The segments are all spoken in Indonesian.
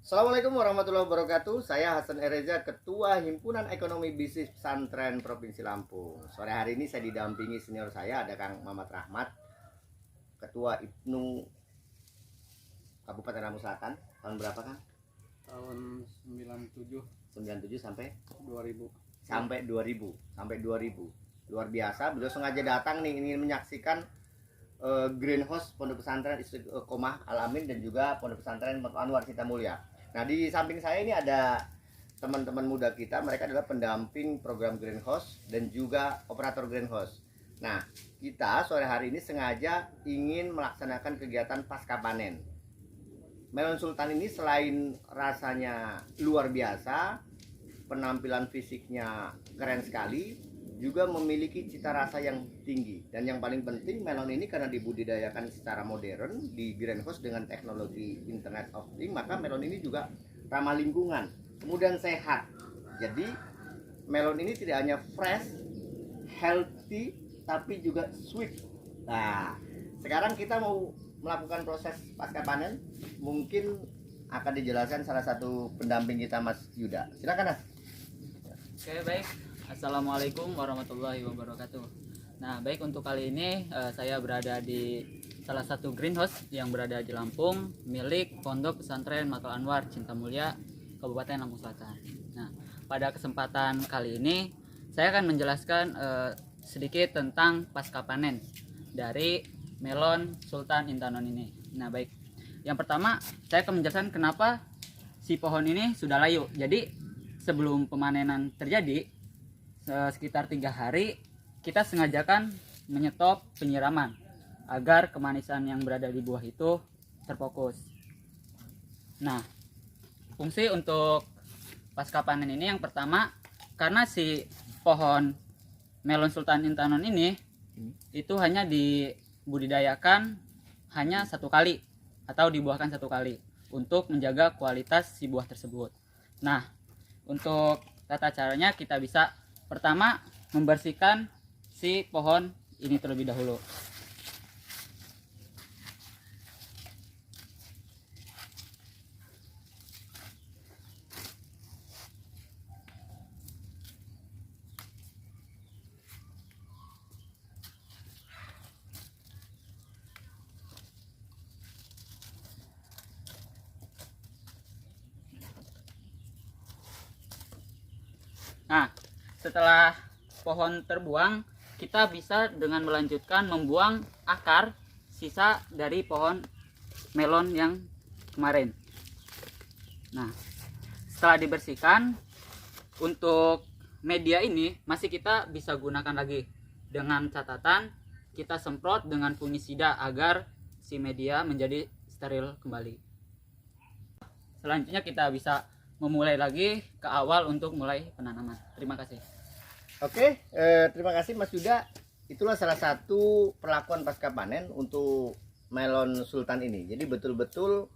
Assalamualaikum warahmatullahi wabarakatuh. Saya Hasan Ereza, Ketua Himpunan Ekonomi Bisnis Pesantren Provinsi Lampung. Sore hari ini saya didampingi senior saya, ada Kang Mamat Rahmat, Ketua IPNU Kabupaten Lampung Selatan. Tahun berapa, Kang? Tahun 97 97 sampai 2000. sampai 2000 sampai 2000. Luar biasa, beliau sengaja datang nih ingin menyaksikan greenhouse Pondok Pesantren Istiqomah Al Amin dan juga Pondok Pesantren Matlur Anwar Cinta Mulia. Nah, di samping saya ini ada teman-teman muda kita, mereka adalah pendamping program greenhouse dan juga operator greenhouse. Nah, kita sore hari ini sengaja ingin melaksanakan kegiatan pasca panen. Melon Sultan ini selain rasanya luar biasa, penampilan fisiknya keren sekali, juga memiliki cita rasa yang tinggi. Dan yang paling penting, melon ini karena dibudidayakan secara modern di greenhouse dengan teknologi Internet of Things, maka melon ini juga ramah lingkungan, kemudian sehat. Jadi melon ini tidak hanya fresh, healthy, tapi juga sweet. Nah, sekarang kita mau melakukan proses pasca panen. Mungkin akan dijelaskan salah satu pendamping kita, Mas Yuda. Silakan, Mas. Oke, baik. Assalamualaikum warahmatullahi wabarakatuh. Nah, baik, untuk kali ini saya berada di salah satu greenhouse yang berada di Lampung, milik Pondok Pesantren Matlur Anwar Cinta Mulia, Kabupaten Lampung Selatan. Nah, pada kesempatan kali ini saya akan menjelaskan sedikit tentang pasca panen dari melon Sultan Intanon ini. Nah, baik. Yang pertama, saya akan menjelaskan kenapa si pohon ini sudah layu. Jadi, sebelum pemanenan terjadi, sekitar 3 hari kita sengajakan menyetop penyiraman agar kemanisan yang berada di buah itu terfokus. Nah, fungsi untuk pasca panen ini yang pertama, karena si pohon melon Sultan Intanon ini itu hanya dibudidayakan hanya 1 kali atau dibuahkan 1 kali untuk menjaga kualitas si buah tersebut. Nah, untuk tata caranya kita bisa pertama membersihkan si pohon ini terlebih dahulu. Nah, setelah pohon terbuang, kita bisa dengan melanjutkan membuang akar sisa dari pohon melon yang kemarin. Nah, setelah dibersihkan, untuk media ini masih kita bisa gunakan lagi dengan catatan kita semprot dengan fungisida agar si media menjadi steril kembali. Selanjutnya kita bisa memulai lagi ke awal untuk mulai penanaman. Terima kasih. Oke, terima kasih Mas Yuda. Itulah salah satu perlakuan pasca panen untuk melon Sultan ini. Jadi betul-betul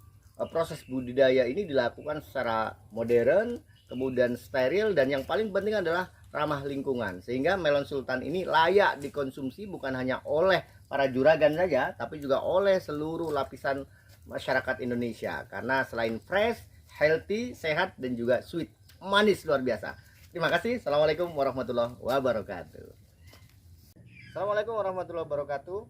proses budidaya ini dilakukan secara modern, kemudian steril, dan yang paling penting adalah ramah lingkungan. Sehingga melon Sultan ini layak dikonsumsi bukan hanya oleh para juragan saja, tapi juga oleh seluruh lapisan masyarakat Indonesia. Karena selain fresh, healthy, sehat, dan juga sweet, manis luar biasa. Terima kasih. Assalamualaikum warahmatullahi wabarakatuh. Assalamualaikum warahmatullahi wabarakatuh.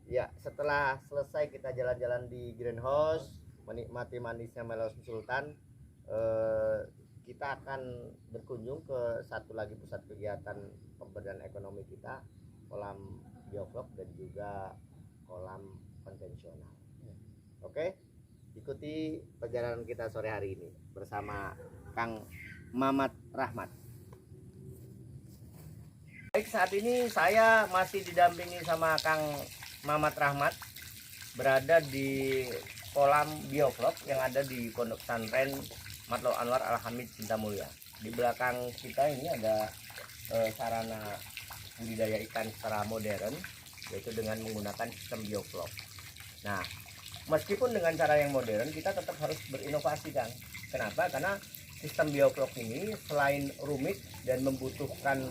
Ya, setelah selesai kita jalan-jalan di greenhouse, menikmati manisnya melon Sultan, kita akan berkunjung ke satu lagi pusat kegiatan pemberdayaan ekonomi kita, kolam bioflok dan juga kolam konvensional. Oke, ikuti perjalanan kita sore hari ini bersama Kang Mamat Rahmat. Baik, saat ini saya masih didampingi sama Kang Mamat Rahmat, berada di kolam bioflok yang ada di Pondok Pesantren Matlur Anwar Al Hamid Cinta Mulia. Di belakang kita ini ada sarana budidaya ikan secara modern, yaitu dengan menggunakan sistem bioflok. Nah, meskipun dengan cara yang modern, kita tetap harus berinovasi, Kang. Kenapa? Karena sistem bioflok ini selain rumit dan membutuhkan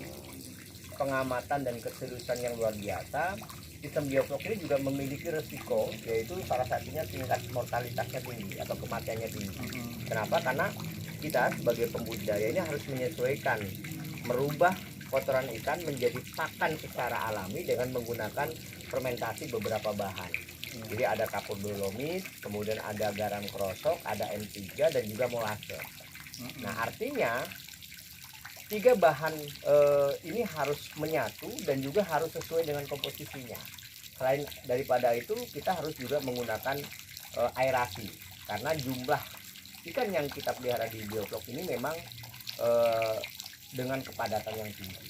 pengamatan dan keseriusan yang luar biasa, sistem bioflok ini juga memiliki resiko, yaitu salah satunya tingkat mortalitasnya tinggi atau kematiannya tinggi. Kenapa? Karena kita sebagai pembudidaya ini harus menyesuaikan, merubah kotoran ikan menjadi pakan secara alami dengan menggunakan fermentasi beberapa bahan. Jadi ada kapur dolomit, kemudian ada garam krosok, ada N3 dan juga molase. Nah, artinya tiga bahan ini harus menyatu dan juga harus sesuai dengan komposisinya. Selain daripada itu, kita harus juga menggunakan aerasi, karena jumlah ikan yang kita pelihara di bioflok ini memang dengan kepadatan yang tinggi.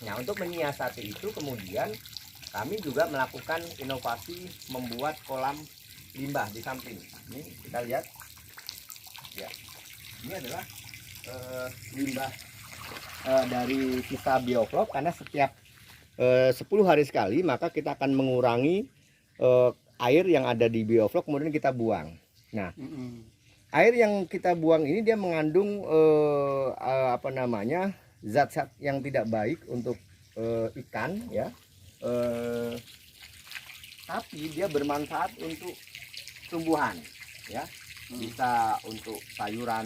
Nah, untuk menyiasati itu kemudian kami juga melakukan inovasi membuat kolam limbah di samping. Ini kita lihat, ya, ini adalah limbah dari sisa bioflok, karena setiap 10 hari sekali maka kita akan mengurangi air yang ada di bioflok kemudian kita buang. Nah, air yang kita buang ini dia mengandung apa namanya, zat-zat yang tidak baik untuk ikan, ya. Tapi dia bermanfaat untuk tumbuhan, ya, bisa untuk sayuran,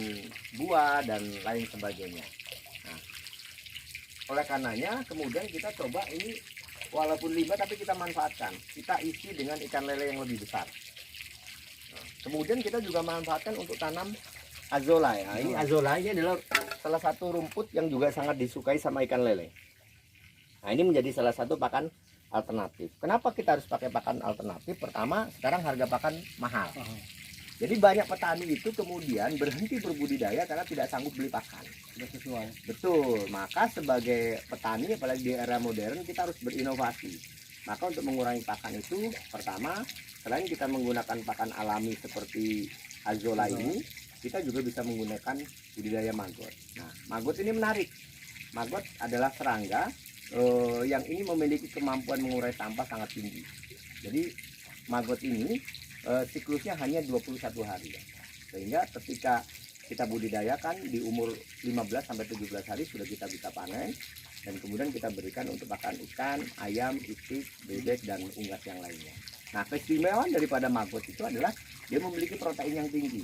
buah dan lain sebagainya. Nah, oleh karenanya kemudian kita coba ini, walaupun limbah tapi kita manfaatkan, kita isi dengan ikan lele yang lebih besar. Nah, kemudian kita juga manfaatkan untuk tanam azolla, ya. Ini azolla ini adalah salah satu rumput yang juga sangat disukai sama ikan lele. Nah, ini menjadi salah satu pakan alternatif. Kenapa kita harus pakai pakan alternatif? Pertama, sekarang harga pakan mahal. Jadi banyak petani itu kemudian berhenti berbudidaya karena tidak sanggup beli pakan. Sudah sesuai. Betul. Maka sebagai petani, apalagi di era modern, kita harus berinovasi. Maka untuk mengurangi pakan itu, pertama, selain kita menggunakan pakan alami seperti azolla ini, kita juga bisa menggunakan budidaya maggot. Nah, maggot ini menarik. Maggot adalah serangga yang ini memiliki kemampuan mengurai sampah sangat tinggi. Jadi maggot ini siklusnya hanya 21 hari, ya. Sehingga ketika kita budidayakan di umur 15 sampai 17 hari sudah kita bisa panen, dan kemudian kita berikan untuk pakan ikan, ayam, itik, bebek dan unggas yang lainnya. Nah, keistimewaan daripada maggot itu adalah dia memiliki protein yang tinggi.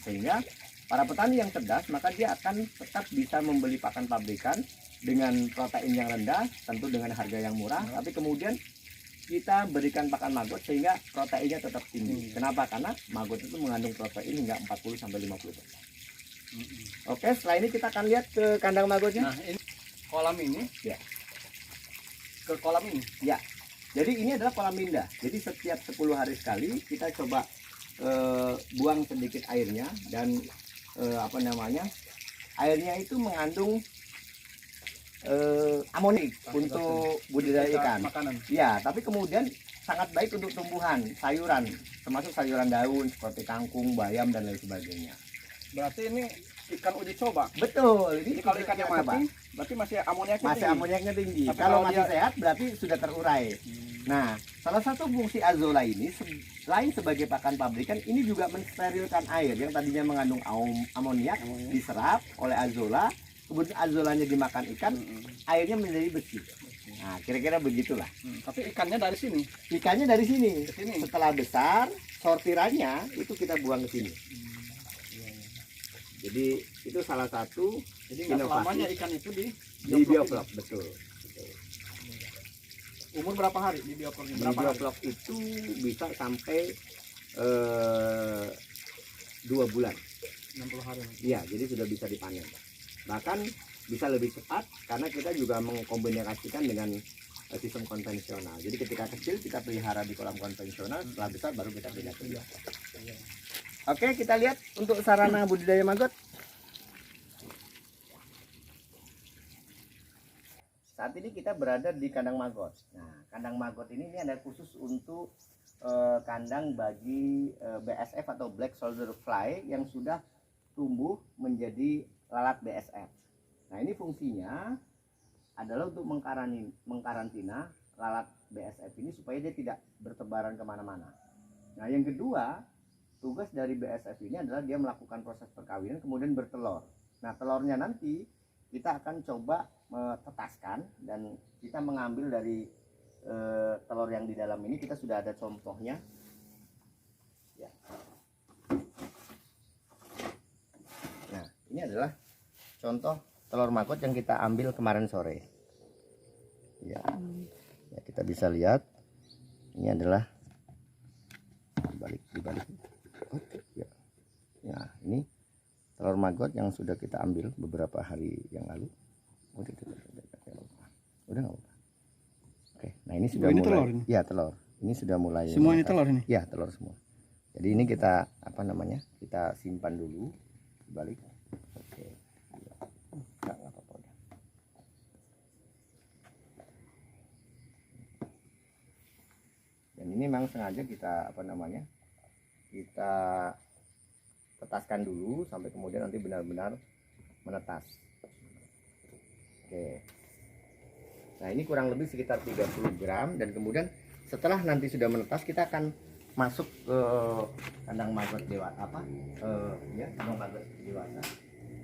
Sehingga para petani yang cerdas maka dia akan tetap bisa membeli pakan pabrikan dengan protein yang rendah, tentu dengan harga yang murah, tapi kemudian kita berikan pakan maggot sehingga proteinnya tetap tinggi. Kenapa? Karena maggot itu mengandung protein hingga 40 sampai 50%. Oke, setelah ini kita akan lihat ke kandang maggotnya. Nah, ini kolam ini, Ya. ke kolam ini. Ya. Jadi ini adalah kolam limbah. Jadi setiap 10 hari sekali kita coba buang sedikit airnya, dan apa namanya? Airnya itu mengandung amonik untuk budidaya ikan. Makanan. Ya, tapi kemudian sangat baik untuk tumbuhan, sayuran, termasuk sayuran daun seperti kangkung, bayam dan lain sebagainya. Berarti ini ikan uji coba. Betul. Jadi kalau ikannya kita coba. mati, berarti masih amoniaknya Masih tinggi. amoniaknya tinggi. Tapi Kalau kalau masih dia- sehat berarti sudah terurai. Nah, salah satu fungsi azolla ini selain sebagai pakan pabrikan, ini juga mensterilkan air yang tadinya mengandung amoniak, diserap oleh azolla, kemudian azollanya dimakan ikan, airnya menjadi bersih. Nah, kira-kira begitulah. Tapi ikannya dari sini. Ikannya dari sini. Ke sini. Setelah besar, sortirannya itu kita buang ke sini. Jadi itu salah satu Jadi nggak inovasi selamanya ikan itu di di bioflok, betul. Umur berapa hari di bioflok ini? Di Berapa hari? bioflok itu bisa sampai 2 bulan. 60 hari. Iya, jadi sudah bisa dipanen. Bahkan bisa lebih cepat karena kita juga mengkombinasikan dengan sistem konvensional. Jadi ketika kecil kita pelihara di kolam konvensional, setelah besar baru kita pindah ke bioflok. Oke, kita lihat untuk sarana budidaya maggot. Saat ini kita berada di kandang maggot. Nah, kandang maggot ini ada khusus untuk kandang bagi BSF atau Black Soldier Fly yang sudah tumbuh menjadi lalat BSF. Nah, ini fungsinya adalah untuk mengkarantina lalat BSF ini supaya dia tidak bertebaran kemana-mana. Nah, yang kedua, tugas dari BSF ini adalah dia melakukan proses perkawinan kemudian bertelur. Nah, telurnya nanti kita akan coba tetaskan dan kita mengambil dari telur yang di dalam ini. Kita sudah ada contohnya ya. Nah, ini adalah contoh telur maggot yang kita ambil kemarin sore ya. Ya, kita bisa lihat ini adalah dibalik ya. Ya, ini telur maggot yang sudah kita ambil beberapa hari yang lalu. Udah nggak apa-apa. Oke, nah ini sudah ini mulai. Telur ini? Ya, telur. Ini sudah mulai. Semua ini menetas. telur ini? Ya, telur semua. Jadi ini kita apa namanya? Kita simpan dulu dibalik. Oke. Ya. Nggak apa-apa udah. Dan ini memang sengaja kita apa namanya? Kita tetaskan dulu sampai kemudian nanti benar-benar menetas. Oke. Nah, ini kurang lebih sekitar 30 gram dan kemudian setelah nanti sudah menetas kita akan masuk ke kandang maggot dewasa ya, kandang maggot dewasa.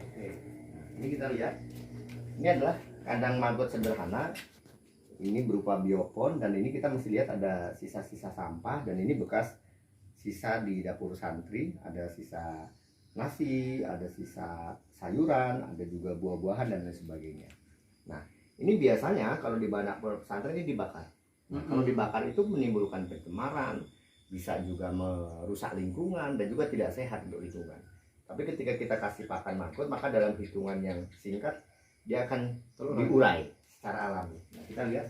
Oke. Nah, ini kita lihat. Ini adalah kandang maggot sederhana. Ini berupa biopon dan ini kita mesti lihat ada sisa-sisa sampah dan ini bekas sisa di dapur santri, ada sisa nasi, ada sisa sayuran, ada juga buah-buahan dan lain sebagainya. Nah, ini biasanya kalau di banyak pesantren ini dibakar. Nah, kalau dibakar itu menimbulkan pencemaran, bisa juga merusak lingkungan dan juga tidak sehat untuk lingkungan. Tapi ketika kita kasih pakan maggot, maka dalam hitungan yang singkat dia akan diurai secara alami. Nah, kita lihat.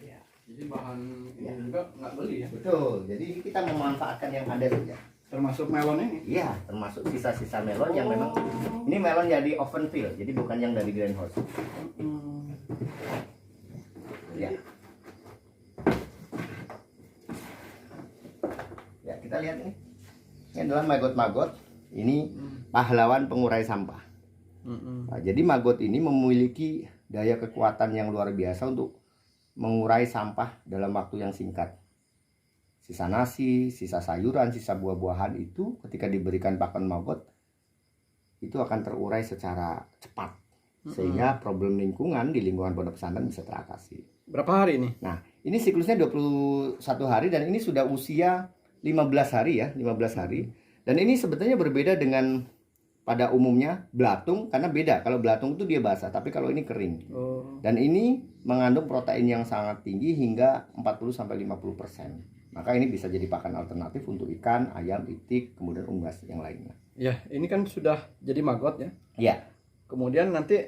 Ya. Jadi bahan ini Ya. juga nggak beli ya? Betul. Jadi kita memanfaatkan yang ada saja. Termasuk melon ini? Iya, termasuk sisa-sisa melon yang memang ini melon jadi oven fill, jadi bukan yang dari greenhouse. Ya. Ya, kita lihat ini. Ini adalah maggot-maggot. Ini pahlawan pengurai sampah. Nah, jadi maggot ini memiliki daya kekuatan yang luar biasa untuk mengurai sampah dalam waktu yang singkat. Sisa nasi, sisa sayuran, sisa buah-buahan itu ketika diberikan pakan maggot itu akan terurai secara cepat sehingga problem lingkungan di lingkungan pondok pesantren bisa teratasi. Berapa hari ini? Nah, ini siklusnya 21 hari dan ini sudah usia 15 hari ya, 15 hari. Dan ini sebetulnya berbeda dengan pada umumnya belatung karena beda. Kalau belatung itu dia basah, tapi kalau ini kering. Dan ini mengandung protein yang sangat tinggi hingga 40-50%. Maka ini bisa jadi pakan alternatif untuk ikan, ayam, itik, kemudian unggas yang lainnya. Ya, ini kan sudah jadi maggot ya. Iya. Kemudian nanti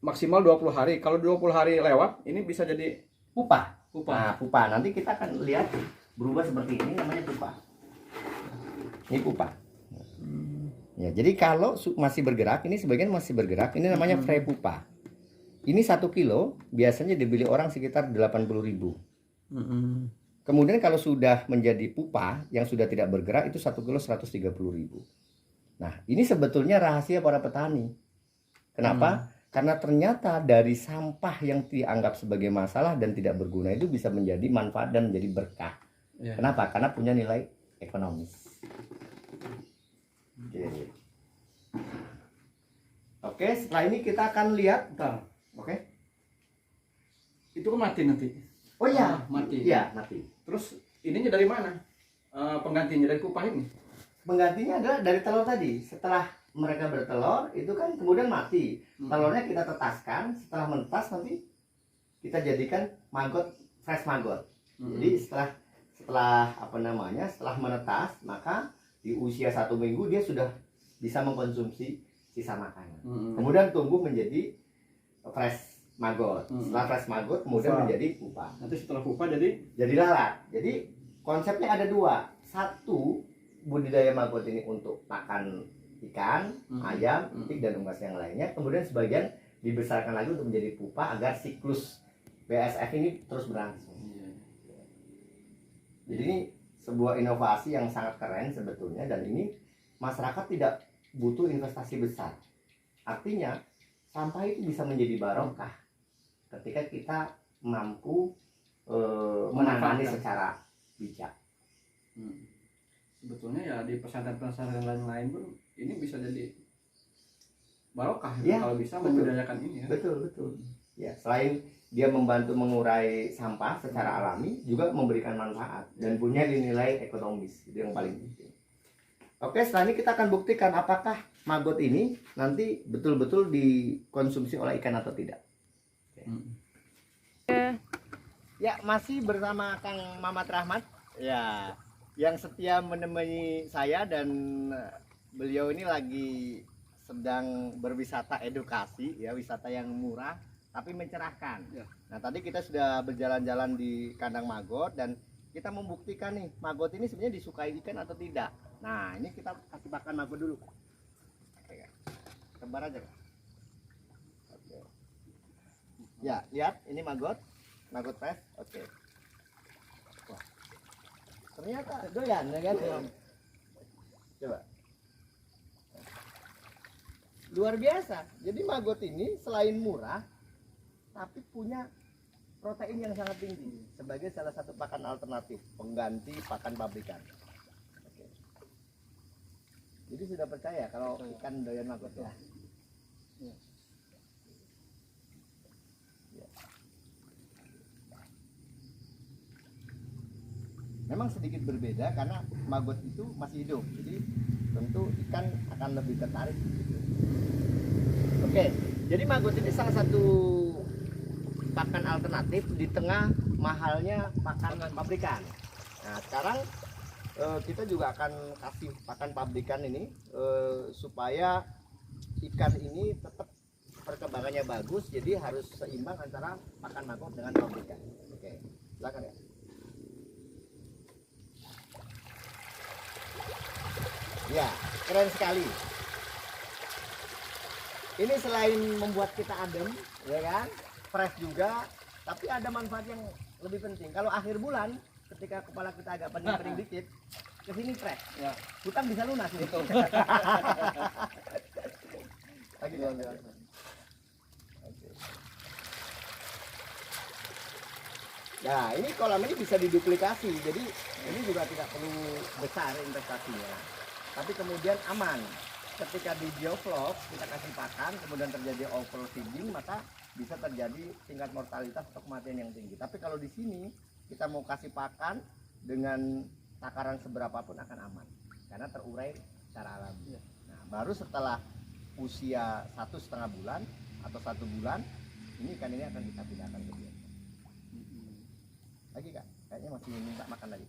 maksimal 20 hari. Kalau 20 hari lewat, ini bisa jadi Pupa. pupa. Nah, pupa nanti kita akan lihat berubah seperti ini, namanya pupa. Ini pupa. Ya, jadi kalau masih bergerak, ini sebagian masih bergerak, ini namanya prepupa. Ini 1 kilo biasanya dibeli orang sekitar 80.000. Kemudian kalau sudah menjadi pupa yang sudah tidak bergerak itu 1 kilo 130.000. Nah, ini sebetulnya rahasia para petani. Kenapa? Karena ternyata dari sampah yang dianggap sebagai masalah dan tidak berguna itu bisa menjadi manfaat dan menjadi berkah. Ya. Kenapa? Karena punya nilai ekonomis. Oke, setelah ini kita akan lihat. Bentar. Oke. Itu kan mati nanti. Oh iya, mati. Iya, mati. Terus ininya dari mana? Penggantinya dari pupa ini? Penggantinya adalah dari telur tadi. Setelah mereka bertelur, itu kan kemudian mati. Telurnya kita tetaskan, setelah menetas nanti kita jadikan maggot, fresh maggot. Jadi setelah apa namanya? Setelah menetas, maka di usia 1 minggu dia sudah bisa mengkonsumsi sisa makanan. Kemudian tumbuh menjadi fresh maggot. Setelah fresh maggot kemudian menjadi pupa. Nanti setelah pupa jadi Lalat. Jadi konsepnya ada 2. Satu, budidaya maggot ini untuk pakan ikan, ayam, itik dan unggas yang lainnya. Kemudian sebagian dibesarkan lagi untuk menjadi pupa agar siklus BSF ini terus berlangsung. Jadi ini sebuah inovasi yang sangat keren sebetulnya dan ini masyarakat tidak butuh investasi besar. Artinya sampah itu bisa menjadi barokah ketika kita mampu menangani secara bijak. Sebetulnya ya di pesantren-pesantren lain-lain pun ini bisa jadi barokah Ya, kalau bisa betul. membudidayakan ini ya. Betul. Ya, selain dia membantu mengurai sampah secara alami, juga memberikan manfaat dan punya nilai ekonomis. Itu yang paling penting. Oke, setelah ini kita akan buktikan apakah maggot ini nanti betul-betul dikonsumsi oleh ikan atau tidak. Ya, masih bersama Kang Mamat Rahmat. Ya, yang setia menemani saya, dan beliau ini lagi sedang berwisata edukasi, ya, wisata yang murah tapi mencerahkan. Ya. Nah, tadi kita sudah berjalan-jalan di kandang maggot dan kita membuktikan nih maggot ini sebenarnya disukai ikan atau tidak. Nah, ini kita kasih makan maggot dulu. Oke, tebar aja, Kak. Oke. Ya, lihat ini maggot fresh. Oke. Wah, ternyata doyan ya kan? Coba. Luar biasa. Jadi maggot ini selain murah, tapi punya protein yang sangat tinggi sebagai salah satu pakan alternatif, pengganti pakan pabrikan. Oke. Jadi sudah percaya kalau ikan doyan maggot ya? Ya. Ya. Memang sedikit berbeda karena maggot itu masih hidup, jadi tentu ikan akan lebih tertarik. Oke, jadi maggot ini salah satu pakan alternatif di tengah mahalnya pakan pabrikan. Nah, sekarang kita juga akan kasih pakan pabrikan ini supaya ikan ini tetap perkembangannya bagus, jadi harus seimbang antara pakan maggot dengan pabrikan. Oke, silakan ya. Ya, keren sekali. Ini selain membuat kita adem, ya kan, fresh juga, tapi ada manfaat yang lebih penting. Kalau akhir bulan, ketika kepala kita agak pening-pening dikit, kesini fresh. Ya. Hutang bisa lunas. Gitu. Lagi luar biasa. Oke. Nah, ini kolam ini bisa diduplikasi, jadi ini juga tidak perlu besar investasinya. Tapi kemudian aman. Ketika di bioflok kita kasih pakan, kemudian terjadi overfeeding, maka bisa terjadi tingkat mortalitas atau kematian yang tinggi. Tapi kalau di sini kita mau kasih pakan dengan takaran seberapapun akan aman, karena terurai secara alami. Nah, baru setelah usia 1,5 bulan atau 1 bulan, ini ikan ini akan kita pindahkan ke bioflok. Lagi Kak, kayaknya masih minta makan lagi.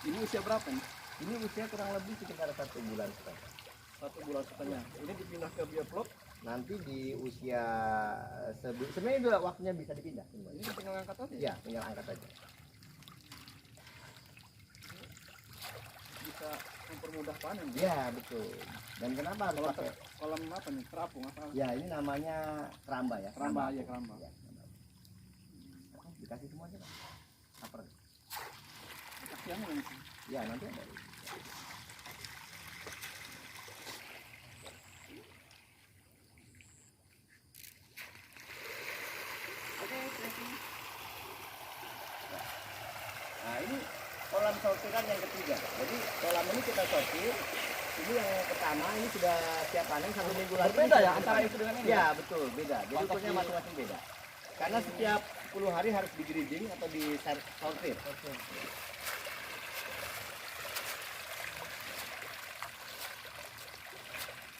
Ini usia berapa nih? Ini usia kurang lebih sekitar 1 bulan setengah. 1 bulan setengah. Ini dipindah ke bioflok. Nanti di usia sebenarnya juga waktunya bisa dipindah semua. Ini tinggal angkat aja. Ya, tinggal angkat aja. Bisa mempermudah panen. Ya, betul. Dan kenapa harus Kalau pakai? kolam apa nih? Terapung apa? Ya, ini namanya keramba ya. Keramba, ya keramba. Ya, keramba. Dikasih semua aja, Pak. Lapar. Kasih yang ini. Ya, nanti ada. Nah, ini kolam sortiran yang ketiga. Jadi kolam ini kita sortir. Ini yang pertama, ini sudah siap panen 1 minggu lagi. Berbeda ya antara itu dengan ini? Ya, betul, beda. Jadi Pantas ukurnya di- masing-masing beda. Karena setiap 10 hari harus di grading atau di sortir.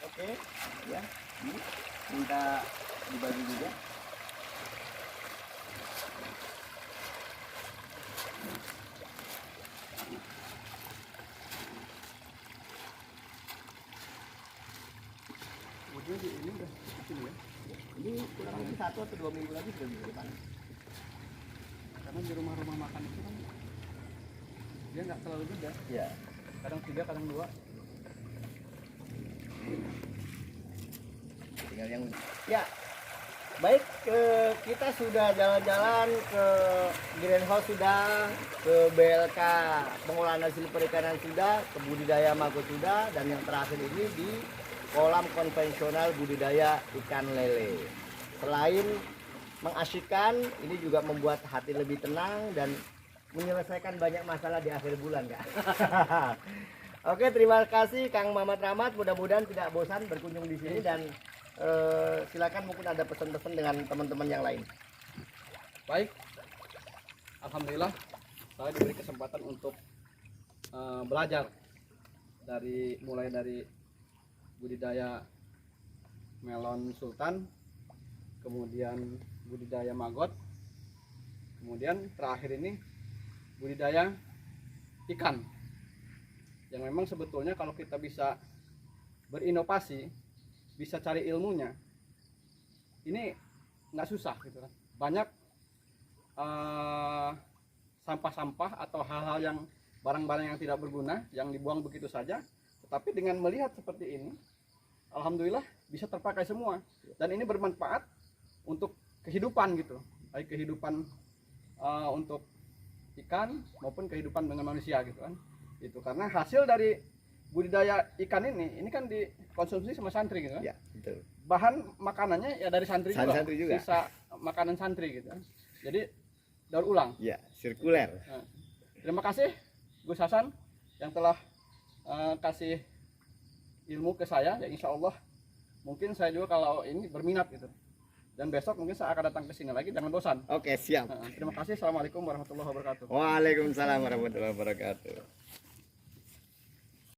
Oke, ya. Ini minta dibagi juga. Ini udah kecil ya. Ini kurang lebih 1 atau 2 minggu lagi sudah bisa dipanen. Karena di rumah-rumah makan itu kan dia nggak terlalu gede. Ya. Kadang 3, kadang 2. Tinggal yang ya. Baik, kita sudah jalan-jalan ke greenhouse sudah, ke BLK pengolahan hasil perikanan sudah, ke budidaya maggot sudah, dan yang terakhir ini di kolam konvensional budidaya ikan lele. Selain mengasyikkan, ini juga membuat hati lebih tenang dan menyelesaikan banyak masalah di akhir bulan, Kak. Oke, terima kasih Kang Mamat Rahmat. Mudah-mudahan tidak bosan berkunjung di sini dan silakan mungkin ada pesan-pesan dengan teman-teman yang lain. Baik, alhamdulillah saya diberi kesempatan untuk belajar mulai dari budidaya melon sultan, kemudian budidaya maggot, kemudian terakhir ini budidaya ikan, yang memang sebetulnya kalau kita bisa berinovasi, bisa cari ilmunya, ini nggak susah gitu kan. Banyak sampah-sampah atau hal-hal yang barang-barang yang tidak berguna yang dibuang begitu saja, tetapi dengan melihat seperti ini, alhamdulillah bisa terpakai semua, dan ini bermanfaat untuk kehidupan gitu, baik kehidupan untuk ikan maupun kehidupan dengan manusia gitu kan. Itu karena hasil dari budidaya ikan ini kan dikonsumsi sama santri gitu kan. Ya, betul. Bahan makanannya ya dari santri juga. Sisa makanan santri gitu kan. Jadi daur ulang. Ya, sirkuler. Nah, terima kasih Gus Hasan yang telah kasih ilmu ke saya, ya insya Allah mungkin saya juga kalau ini berminat gitu. Dan besok mungkin saya akan datang ke sini lagi, jangan bosan. Oke, siap. Terima kasih. Assalamualaikum warahmatullahi wabarakatuh. Waalaikumsalam warahmatullahi wabarakatuh.